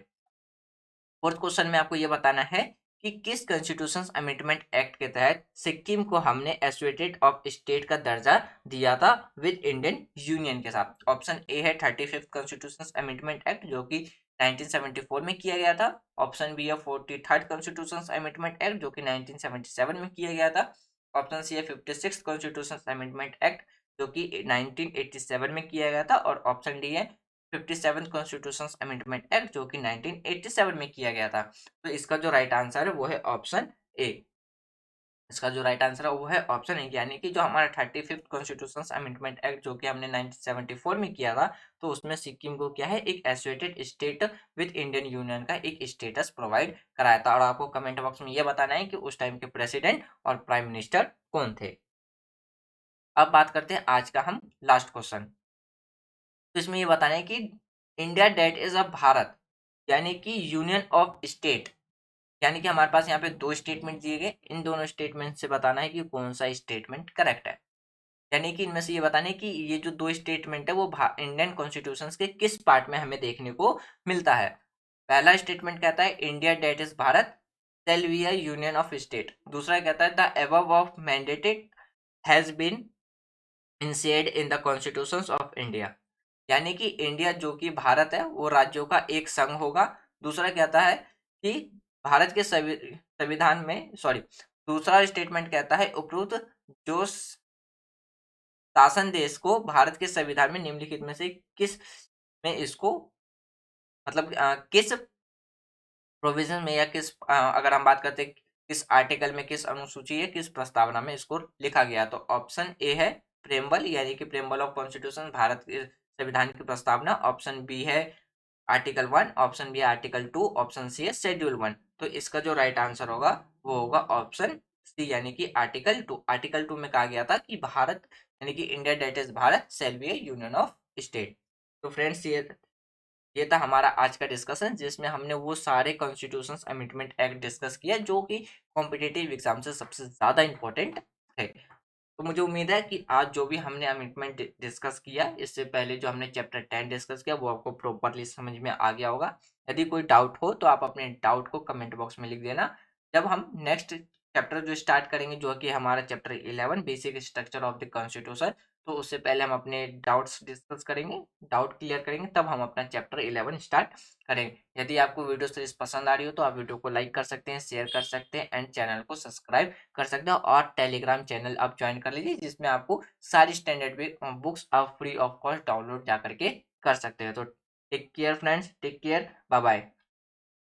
फोर्थ क्वेश्चन में आपको ये बताना है कि किस कॉन्स्टिट्यूशन अमेंडमेंट एक्ट के तहत सिक्किम को हमने एसोसिएटेड ऑफ स्टेट का दर्जा दिया था विद इंडियन यूनियन के साथ। ऑप्शन ए है 35th कॉन्स्टिट्यूशन अमेंडमेंट एक्ट, जो कि 1974 में किया गया था। ऑप्शन बी है 43rd कॉन्स्टिट्यूशन अमेंडमेंट एक्ट जो कि 1977 में किया गया था। ऑप्शन सी है 56th कॉन्स्टिट्यूशन अमेंडमेंट एक्ट जो कि 1987 में किया गया था। और ऑप्शन डी है 57th कॉन्स्टिट्यूशन अमेंडमेंट एक्ट जो कि 1987 में किया गया था। तो इसका जो राइट आंसर है वो है ऑप्शन ए। इसका जो राइट आंसर है वो है ऑप्शन ए, यानी कि जो हमारा 35th कॉन्स्टिट्यूशन अमेंडमेंट एक्ट जो कि हमने 1974 में किया था, तो उसमें सिक्किम को क्या है, एक associated state with Indian union का एक स्टेटस प्रोवाइड कराया था। और आपको कमेंट बॉक्स में ये बताना है कि उस टाइम के प्रेसिडेंट और प्राइम मिनिस्टर कौन थे। अब बात करते हैं आज का हम लास्ट क्वेश्चन। तो इसमें ये बताना है कि India that is a Bharat यानी कि यूनियन ऑफ स्टेट, यानी कि हमारे पास यहाँ पे दो स्टेटमेंट दिए गए, इन दोनों स्टेटमेंट से बताना है कि कौन सा स्टेटमेंट करेक्ट है। यानी कि इनमें से ये बताना है कि ये जो दो स्टेटमेंट है वो इंडियन कॉन्स्टिट्यूशन के किस पार्ट में हमें देखने को मिलता है। पहला स्टेटमेंट कहता है India that is Bharat shall be a union of state. दूसरा कहता है the above of mandated has been inserted in the constitution of India, यानी कि इंडिया जो कि भारत है वो राज्यों का एक संघ होगा। दूसरा कहता है कि भारत के संविधान में, सॉरी, दूसरा स्टेटमेंट कहता है उपरोक्त जो शासन देश को भारत के संविधान में निम्नलिखित में से किस में इसको, मतलब किस प्रोविजन में या किस अगर हम बात करते हैं किस आर्टिकल में, किस अनुसूची या किस प्रस्तावना में इसको लिखा गया, तो ऑप्शन ए है प्रेम्बल, यानी कि प्रेम्बल ऑफ कॉन्स्टिट्यूशन, भारत के संविधान की प्रस्तावना। ऑप्शन बी है आर्टिकल 1, ऑप्शन बी है आर्टिकल 2, ऑप्शन सी है शेड्यूल 1। तो इसका जो राइट आंसर होगा वो होगा ऑप्शन सी, यानी कि आर्टिकल 2। आर्टिकल 2 में कहा गया था कि भारत यानी कि India that is Bharat shall be a union of state. तो फ्रेंड्स ये था हमारा आज का डिस्कशन, जिसमें हमने वो सारे कॉन्स्टिट्यूशन अमेंडमेंट एक्ट डिस्कस किया जो कि कॉम्पिटिटिव एग्जाम से सबसे ज़्यादा इंपॉर्टेंट है। तो मुझे उम्मीद है कि आज जो भी हमने अमेंडमेंट डिस्कस किया, इससे पहले जो हमने चैप्टर 10 डिस्कस किया वो आपको प्रॉपरली समझ में आ गया होगा। यदि कोई डाउट हो तो आप अपने डाउट को कमेंट बॉक्स में लिख देना। जब हम नेक्स्ट चैप्टर जो स्टार्ट करेंगे जो कि हमारा chapter 11 basic structure of the constitution, तो उससे पहले हम अपने डाउट्स डिस्कस करेंगे, डाउट क्लियर करेंगे, तब हम अपना चैप्टर 11 स्टार्ट करेंगे। यदि आपको वीडियो सीरीज पसंद आ रही हो तो आप वीडियो को लाइक कर सकते हैं, शेयर कर सकते हैं एंड चैनल को सब्सक्राइब कर सकते हो। और टेलीग्राम चैनल आप ज्वाइन कर लीजिए जिसमें आपको सारी स्टैंडर्ड बुक्स आप फ्री ऑफ कॉस्ट डाउनलोड जा करके कर सकते हैं। तो take care friends, take care, bye bye.